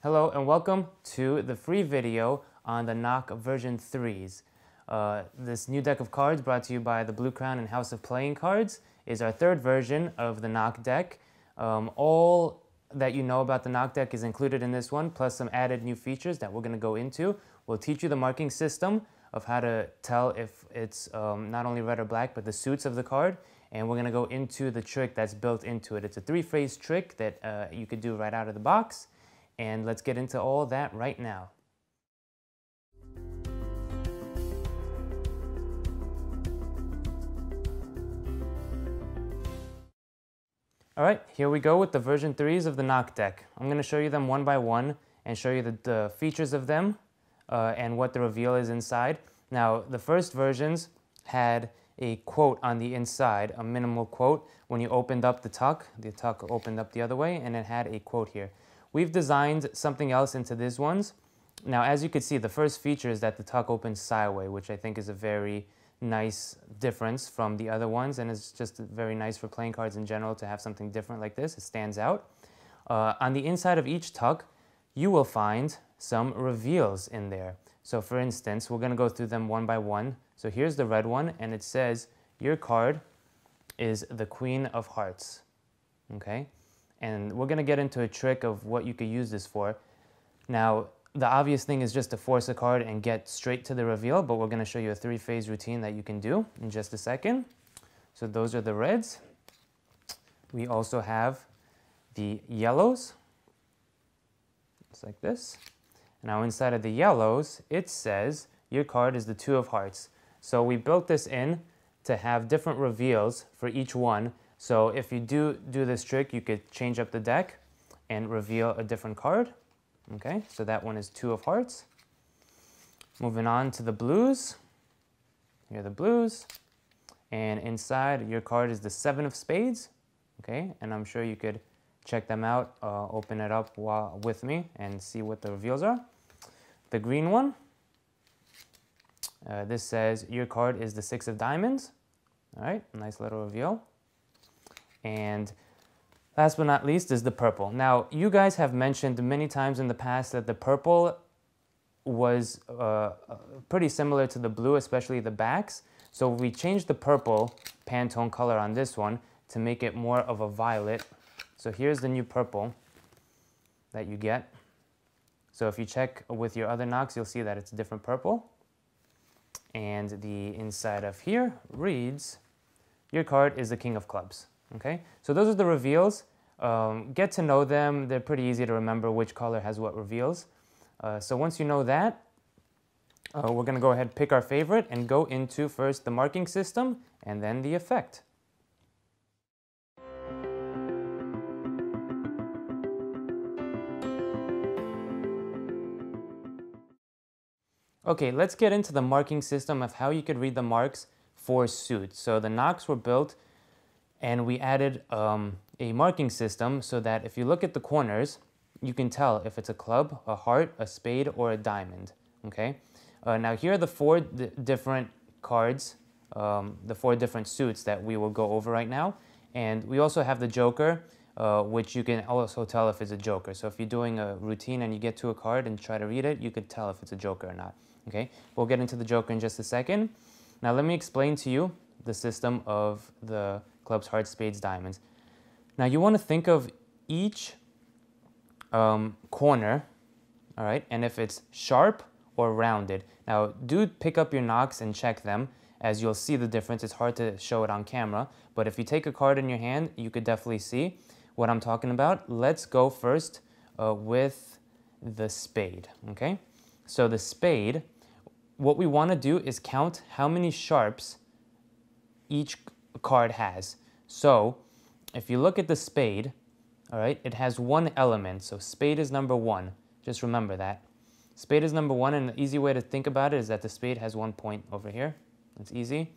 Hello and welcome to the free video on the Noc version 3s. This new deck of cards brought to you by the Blue Crown and House of Playing Cards is our third version of the Noc deck. All that you know about the Noc deck is included in this one, plus some added new features that we're going to go into. We'll teach you the marking system of how to tell if it's not only red or black, but the suits of the card. And we're going to go into the trick that's built into it. It's a three-phrase trick that you could do right out of the box. And let's get into all that right now. All right, here we go with the version 3s of the Noc deck. I'm going to show you them one by one and show you the features of them and what the reveal is inside. Now, the first versions had a quote on the inside, a minimal quote. When you opened up the tuck opened up the other way, and it had a quote here. We've designed something else into these ones. Now, as you can see, the first feature is that the tuck opens sideways, which I think is a very nice difference from the other ones, and it's just very nice for playing cards in general to have something different like this. It stands out. On the inside of each tuck, you will find some reveals in there. So for instance, we're going to go through them one by one. So here's the red one, and it says your card is the Queen of Hearts. Okay? And we're going to get into a trick of what you could use this for. Now, the obvious thing is just to force a card and get straight to the reveal, but we're going to show you a three-phase routine that you can do in just a second. So those are the reds. We also have the yellows, just like this. Now inside of the yellows, it says your card is the Two of Hearts. So we built this in to have different reveals for each one. So if you do this trick, you could change up the deck and reveal a different card. Okay, so that one is Two of Hearts. Moving on to the blues. Here are the blues. And inside, your card is the Seven of Spades. Okay, and I'm sure you could check them out, open it up with me and see what the reveals are. The green one. This says your card is the Six of Diamonds. All right, nice little reveal. And last but not least is the purple. Now, you guys have mentioned many times in the past that the purple was pretty similar to the blue, especially the backs. So we changed the purple Pantone color on this one to make it more of a violet. So here's the new purple that you get. So if you check with your other Nocs, you'll see that it's a different purple. And the inside of here reads, your card is the King of Clubs. Okay, so those are the reveals. Get to know them. They're pretty easy to remember which color has what reveals. So once you know that, we're going to go ahead and pick our favorite and go into first the marking system and then the effect. Okay, let's get into the marking system of how you could read the marks for suits. So the Nocs were built and we added a marking system so that if you look at the corners, you can tell if it's a club, a heart, a spade, or a diamond. Okay. Now here are the four different cards, the four different suits that we will go over right now. And we also have the joker, which you can also tell if it's a joker. So if you're doing a routine and you get to a card and try to read it, you could tell if it's a joker or not. Okay. We'll get into the joker in just a second. Now let me explain to you the system of the clubs, hearts, spades, diamonds. Now you want to think of each corner, all right, and if it's sharp or rounded. Now do pick up your Nocs and check them, as you'll see the difference. It's hard to show it on camera, but if you take a card in your hand, you could definitely see what I'm talking about. Let's go first with the spade, okay? So the spade, what we want to do is count how many sharps each card has. So if you look at the spade, all right, it has one element. So spade is number one. Just remember that. Spade is number one, and the easy way to think about it is that the spade has 1 point over here. That's easy.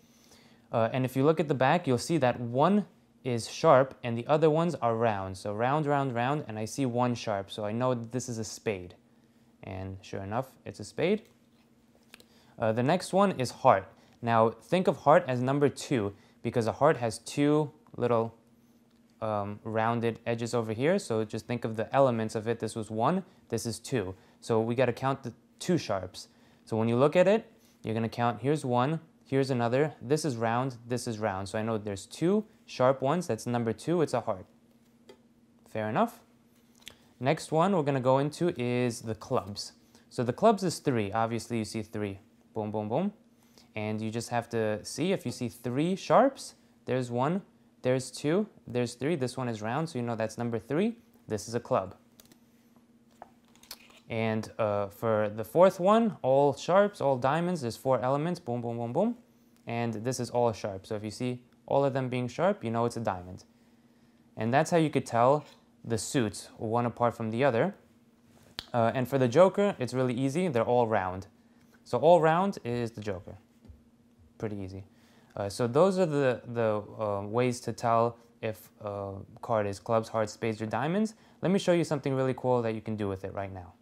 And if you look at the back, you'll see that one is sharp and the other ones are round. So round, round, round, and I see one sharp. So I know that this is a spade. And sure enough, it's a spade. The next one is heart. Now think of heart as number 2 because a heart has two little rounded edges over here. So just think of the elements of it. This was 1, this is 2. So we got to count the 2 sharps. So when you look at it, you're going to count, here's 1, here's another, this is round, this is round. So I know there's 2 sharp ones, that's number 2, it's a heart. Fair enough. Next one we're going to go into is the clubs. So the clubs is 3, obviously you see 3, boom, boom, boom. And you just have to see, if you see 3 sharps, there's 1, there's 2, there's 3, this one is round, so you know that's number 3, this is a club. And for the 4th one, all sharps, all diamonds, there's 4 elements, boom, boom, boom, boom. And this is all sharp. So if you see all of them being sharp, you know it's a diamond. And that's how you could tell the suits one apart from the other. And for the joker, it's really easy. They're all round. So all round is the joker. Pretty easy. So those are the ways to tell if a card is clubs, hearts, spades, or diamonds. Let me show you something really cool that you can do with it right now.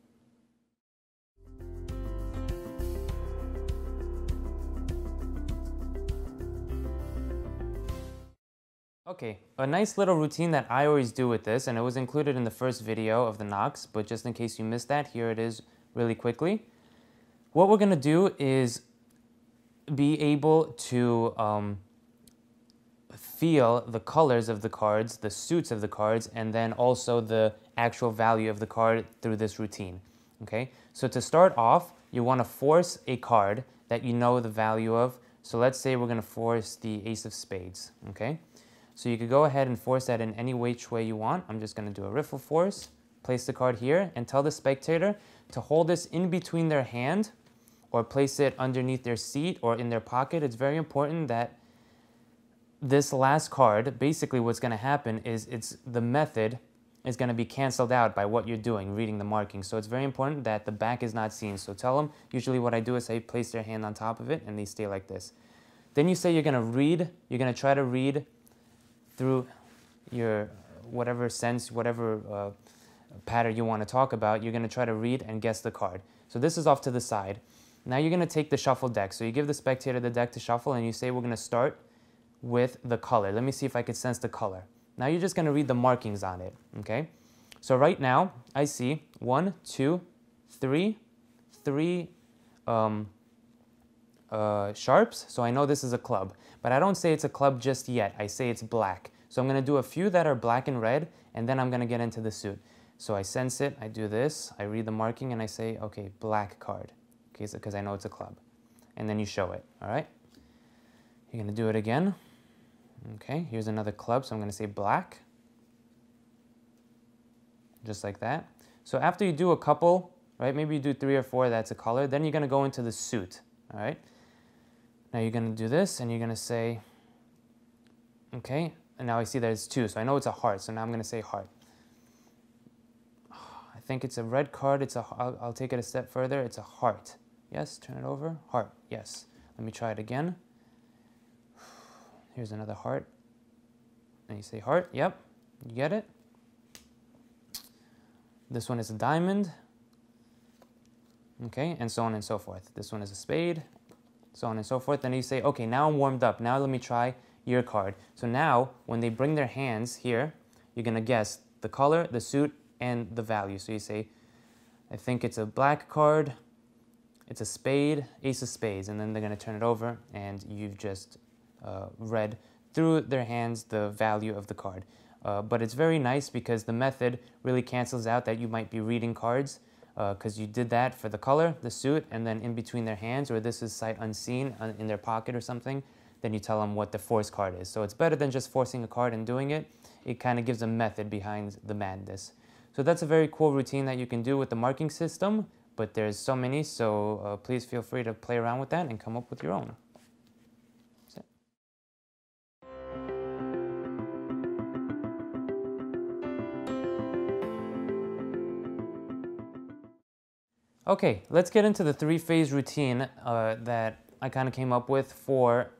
Okay, a nice little routine that I always do with this, and it was included in the first video of the Nocs, but just in case you missed that, here it is really quickly. What we're going to do is be able to feel the colors of the cards, the suits of the cards, and then also the actual value of the card through this routine. Okay, so to start off, you want to force a card that you know the value of. So let's say we're going to force the Ace of Spades. Okay. So you could go ahead and force that in any which way you want. I'm just going to do a riffle force, place the card here, and tell the spectator to hold this in between their hand or place it underneath their seat or in their pocket. It's very important that this last card, basically what's going to happen is the method is going to be canceled out by what you're doing, reading the marking. So it's very important that the back is not seen. So tell them, usually what I do is I place their hand on top of it and they stay like this. Then you say you're going to read, you're going to try to read through your whatever sense, whatever pattern you want to talk about, you're going to try to read and guess the card. So this is off to the side. Now you're going to take the shuffle deck. So you give the spectator the deck to shuffle and you say we're going to start with the color. Let me see if I can sense the color. Now you're just going to read the markings on it, okay? So right now I see 1, 2, 3 sharps, so I know this is a club. But I don't say it's a club just yet, I say it's black. So I'm going to do a few that are black and red, and then I'm going to get into the suit. So I sense it, I do this, I read the marking, and I say, okay, black card, okay, because I know it's a club. And then you show it, all right? You're going to do it again. Okay, here's another club, so I'm going to say black. Just like that. So after you do a couple, right, maybe you do 3 or 4, that's a color, then you're going to go into the suit, all right? Now you're going to do this, and you're going to say, okay, and now I see that it's 2, so I know it's a heart, so now I'm going to say heart. I think it's a red card, I'll take it a step further, it's a heart. Yes, turn it over, heart, yes. Let me try it again. Here's another heart, and you say heart, yep, you get it. This one is a diamond, okay, and so on and so forth. This one is a spade, so on and so forth. Then you say, okay, now I'm warmed up. Now let me try your card. So now, when they bring their hands here, you're going to guess the color, the suit, and the value. So you say, I think it's a black card, it's a spade, Ace of Spades, and then they're going to turn it over, and you've just read through their hands the value of the card. But it's very nice because the method really cancels out that you might be reading cards, because you did that for the color, the suit, and then in between their hands, or this is sight unseen in their pocket or something, then you tell them what the force card is. So it's better than just forcing a card and doing it. It kind of gives a method behind the madness. So that's a very cool routine that you can do with the marking system, but there's so many, so please feel free to play around with that and come up with your own. That's it. Okay, let's get into the 3-phase routine that I kind of came up with for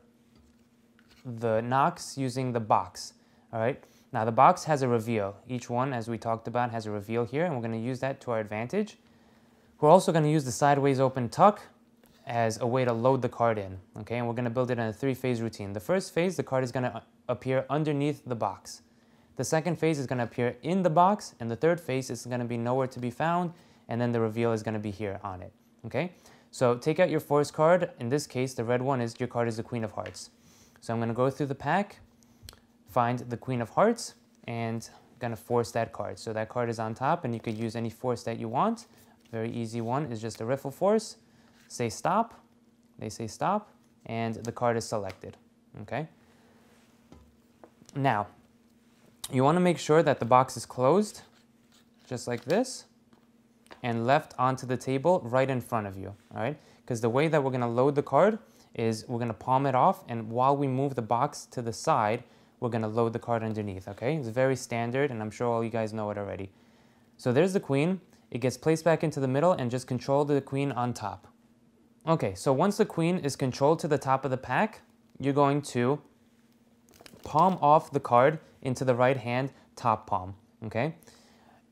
the Nocs using the box. All right, now the box has a reveal. Each one, as we talked about, has a reveal here, and we're going to use that to our advantage. We're also going to use the sideways open tuck as a way to load the card in, okay? And we're going to build it in a 3-phase routine. The first phase, the card is going to appear underneath the box. The second phase is going to appear in the box, and the third phase is going to be nowhere to be found, and then the reveal is going to be here on it. Okay? So take out your force card. In this case, the red one is your card is the Queen of Hearts. So I'm going to go through the pack, find the Queen of Hearts, and I'm going to force that card. So that card is on top, and you could use any force that you want. Very easy one is just a riffle force. Say stop. They say stop, and the card is selected. Okay? Now, you want to make sure that the box is closed, just like this, and left onto the table right in front of you, all right? Because the way that we're going to load the card is we're going to palm it off, and while we move the box to the side, we're going to load the card underneath, okay? It's very standard, and I'm sure all you guys know it already. So there's the queen. It gets placed back into the middle, and just control the queen on top. Okay, so once the queen is controlled to the top of the pack, you're going to palm off the card into the right hand top palm, okay?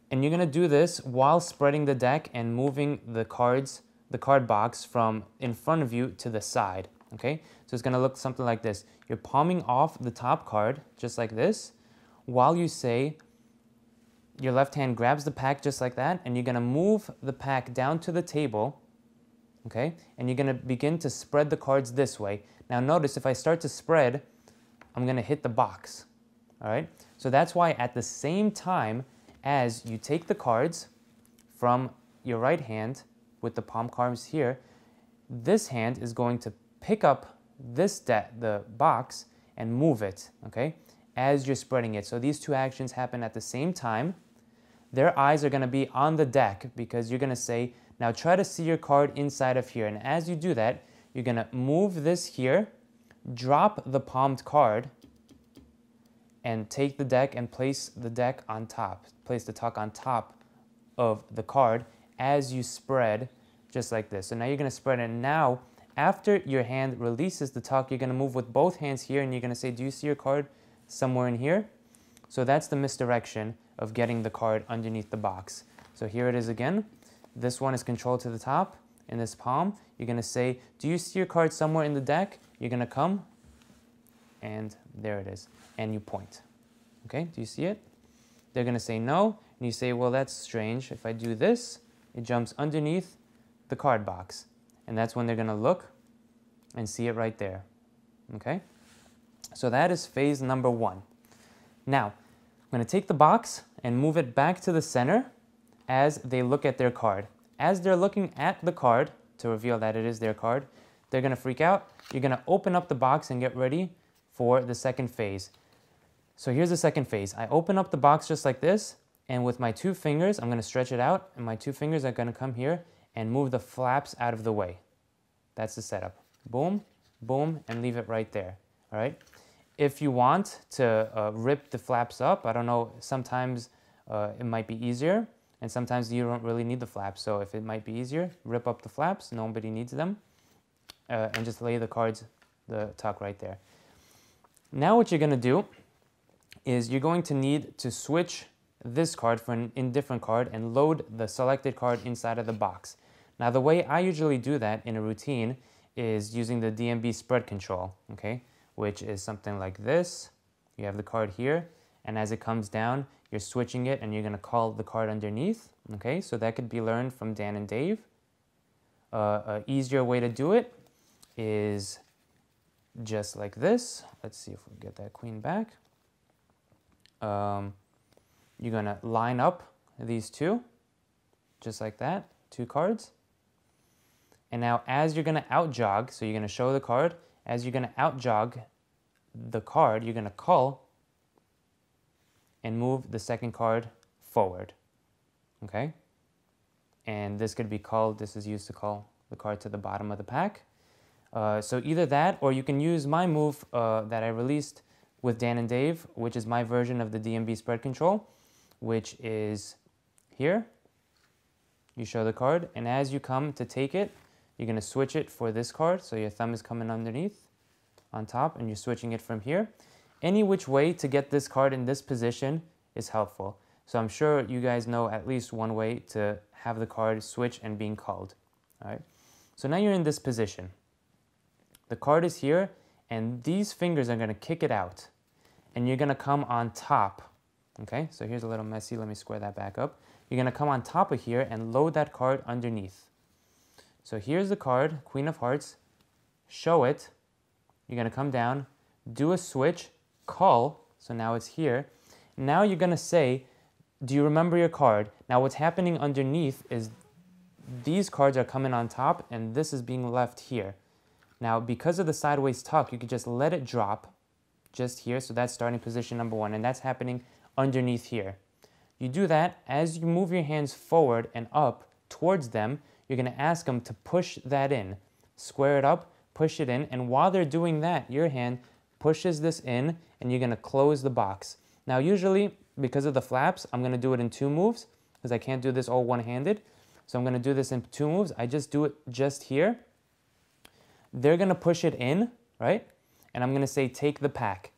And you're going to do this while spreading the deck and moving the card box from in front of you to the side, okay? So it's going to look something like this. You're palming off the top card just like this while you say your left hand grabs the pack just like that, and you're going to move the pack down to the table, okay? And you're going to begin to spread the cards this way. Now notice if I start to spread, I'm going to hit the box, all right? So that's why at the same time as you take the cards from your right hand with the palm cards here, this hand is going to pick up the box and move it, okay, as you're spreading it. So these two actions happen at the same time. Their eyes are going to be on the deck because you're going to say, now try to see your card inside of here. And as you do that, you're going to move this here, drop the palmed card, and take the deck and place the deck on top. Place the tuck on top of the card as you spread, just like this. So now you're going to spread it. Now, after your hand releases the tuck, you're going to move with both hands here, and you're going to say, do you see your card somewhere in here? So that's the misdirection of getting the card underneath the box. So here it is again. This one is controlled to the top in this palm. You're going to say, do you see your card somewhere in the deck? You're going to come, and there it is. And you point. Okay, do you see it? They're going to say no, and you say, well, that's strange. If I do this, it jumps underneath the card box. And that's when they're going to look and see it right there. Okay? So that is phase number one. Now, I'm going to take the box and move it back to the center as they look at their card. As they're looking at the card to reveal that it is their card, they're going to freak out. You're going to open up the box and get ready for the second phase. So here's the second phase. I open up the box just like this, and with my two fingers, I'm going to stretch it out, and my two fingers are going to come here and move the flaps out of the way. That's the setup. Boom, boom, and leave it right there. All right? If you want to rip the flaps up, I don't know, sometimes it might be easier, and sometimes you don't really need the flaps. So if it might be easier, rip up the flaps, nobody needs them, and just lay the cards, the tuck right there. Now what you're going to do is you're going to need to switch this card for an indifferent card and load the selected card inside of the box. Now the way I usually do that in a routine is using the DMB spread control, okay, which is something like this. You have the card here, and as it comes down, you're switching it and you're going to call the card underneath, okay? So that could be learned from Dan and Dave. An easier way to do it is just like this. Let's see if we get that queen back. You're going to line up these two, just like that, two cards. And now as you're going to out jog, so you're going to show the card, as you're going to out jog the card, you're going to cull and move the second card forward, okay? And this could be culled, this is used to cull the card to the bottom of the pack. So either that, or you can use my move that I released with Dan and Dave, which is my version of the DMB spread control, which is here. You show the card, and as you come to take it, you're going to switch it for this card, so your thumb is coming underneath, on top, and you're switching it from here. Any which way to get this card in this position is helpful. So I'm sure you guys know at least one way to have the card switch and being called. All right. So now you're in this position. The card is here, and these fingers are going to kick it out, and you're going to come on top Okay, so here's a little messy. Let me square that back up. You're going to come on top of here and load that card underneath. So here's the card, Queen of Hearts. Show it. You're going to come down, do a switch, cull. So now it's here. Now you're going to say, do you remember your card? Now what's happening underneath is these cards are coming on top and this is being left here. Now because of the sideways tuck, you could just let it drop just here. So that's starting position number 1, and that's happening underneath here. You do that as you move your hands forward and up towards them. You're going to ask them to push that in. Square it up, push it in, and while they're doing that, your hand pushes this in and you're going to close the box. Now usually, because of the flaps, I'm going to do it in 2 moves because I can't do this all one-handed. So I'm going to do this in 2 moves. I just do it just here. They're going to push it in, right? And I'm going to say, take the pack.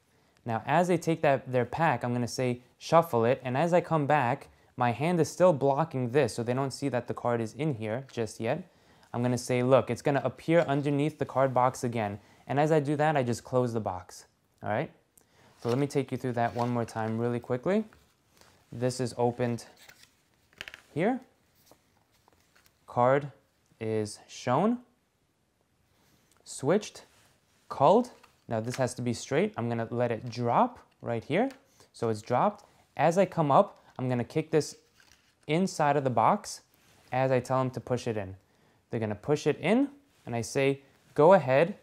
Now, as they take their pack, I'm going to say, shuffle it. And as I come back, my hand is still blocking this, so they don't see that the card is in here just yet. I'm going to say, look, it's going to appear underneath the card box again. And as I do that, I just close the box. All right? So let me take you through that one more time really quickly. This is opened here. Card is shown, switched, culled. Now this has to be straight. I'm going to let it drop right here. So it's dropped. As I come up, I'm going to kick this inside of the box as I tell them to push it in. They're going to push it in, and I say, go ahead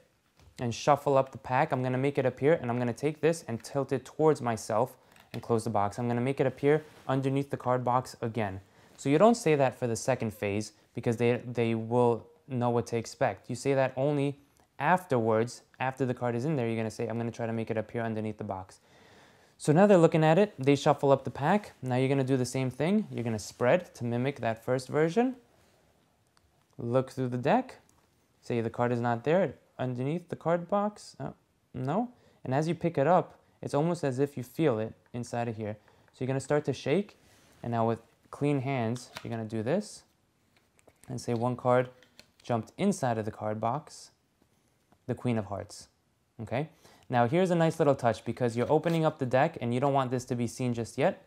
and shuffle up the pack. I'm going to make it appear, and I'm going to take this and tilt it towards myself and close the box. I'm going to make it appear underneath the card box again. So you don't say that for the second phase because they will know what to expect. You say that only afterwards, after the card is in there. You're going to say, I'm going to try to make it appear underneath the box. So now they're looking at it. They shuffle up the pack. Now you're going to do the same thing. You're going to spread to mimic that first version. Look through the deck. Say the card is not there underneath the card box. Oh, no. And as you pick it up, it's almost as if you feel it inside of here. So you're going to start to shake. And now with clean hands, you're going to do this. And say one card jumped inside of the card box. The Queen of Hearts. Okay? Now here's a nice little touch because you're opening up the deck and you don't want this to be seen just yet.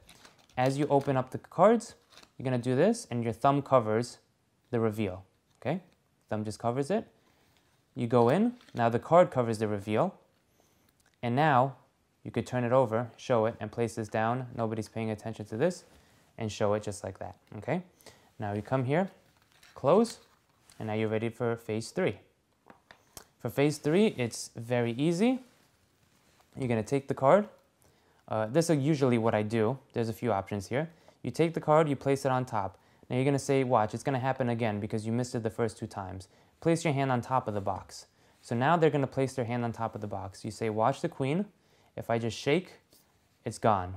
As you open up the cards, you're going to do this and your thumb covers the reveal. Okay? Thumb just covers it. You go in. Now the card covers the reveal. And now you could turn it over, show it, and place this down. Nobody's paying attention to this. And show it just like that. Okay? Now you come here, close, and now you're ready for phase 3. For phase 3, it's very easy. You're going to take the card. This is usually what I do. There's a few options here. You take the card, you place it on top. Now you're going to say, watch, it's going to happen again because you missed it the first 2 times. Place your hand on top of the box. So now they're going to place their hand on top of the box. You say, watch the queen. If I just shake, it's gone.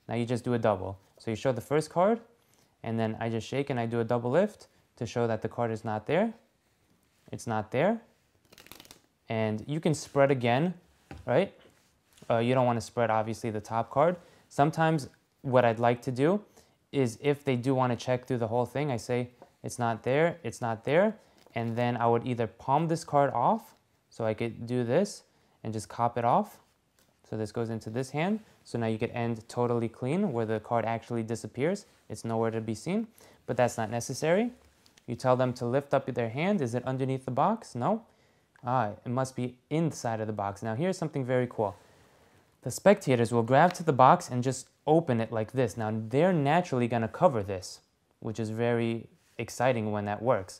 Now you just do a double. So you show the first card, and then I just shake and I do a double lift to show that the card is not there. It's not there. And you can spread again, right? You don't want to spread, obviously, the top card. Sometimes what I'd like to do is if they do want to check through the whole thing, I say, it's not there, it's not there. And then I would either palm this card off, so I could do this and just cop it off. So this goes into this hand. So now you could end totally clean where the card actually disappears. It's nowhere to be seen, but that's not necessary. You tell them to lift up their hand. Is it underneath the box? No. It must be inside of the box. Now here's something very cool. The spectators will grab to the box and just open it like this. Now they're naturally going to cover this, which is very exciting when that works.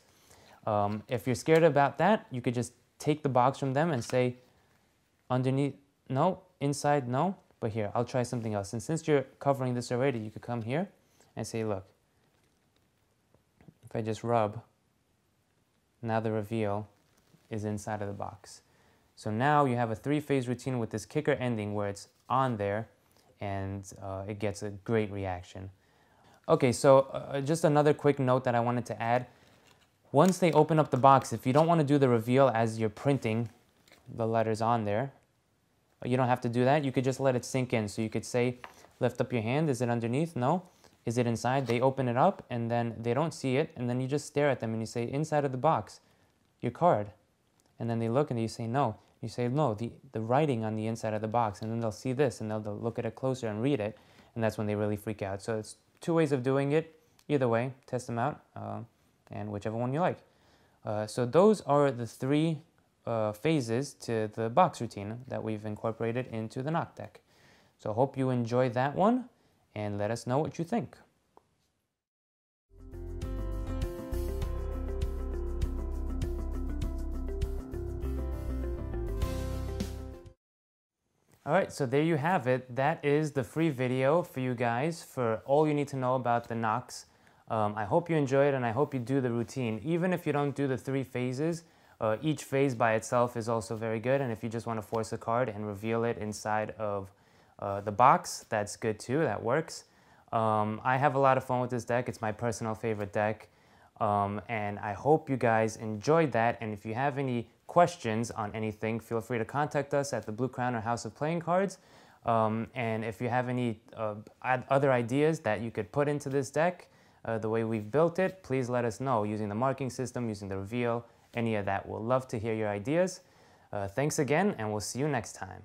If you're scared about that, you could just take the box from them and say, underneath, no, inside, no, but here, I'll try something else. And since you're covering this already, you could come here and say, look, if I just rub, now the reveal is inside of the box. So now you have a 3-phase routine with this kicker ending where it's on there and it gets a great reaction. Okay, so just another quick note that I wanted to add. Once they open up the box, if you don't want to do the reveal as you're printing the letters on there, you don't have to do that. You could just let it sink in. So you could say, lift up your hand. Is it underneath? No. Is it inside? They open it up and then they don't see it. And then you just stare at them and you say, inside of the box, your card. And then they look and you say, no. You say, no, the writing on the inside of the box. And then they'll see this and they'll look at it closer and read it. and that's when they really freak out. So it's two ways of doing it. Either way, test them out, and whichever one you like. So those are the three phases to the box routine that we've incorporated into the Noc deck. So hope you enjoyed that one, and let us know what you think. Alright, so there you have it. That is the free video for you guys for all you need to know about the Nocs. I hope you enjoy it, and I hope you do the routine. Even if you don't do the 3 phases, each phase by itself is also very good, and if you just want to force a card and reveal it inside of the box, that's good too, that works. I have a lot of fun with this deck. It's my personal favorite deck, and I hope you guys enjoyed that, and if you have any questions on anything, feel free to contact us at the Blue Crown or House of Playing Cards. And if you have any other ideas that you could put into this deck, the way we've built it, please let us know using the marking system, using the reveal, any of that. We'll love to hear your ideas. Thanks again, and we'll see you next time.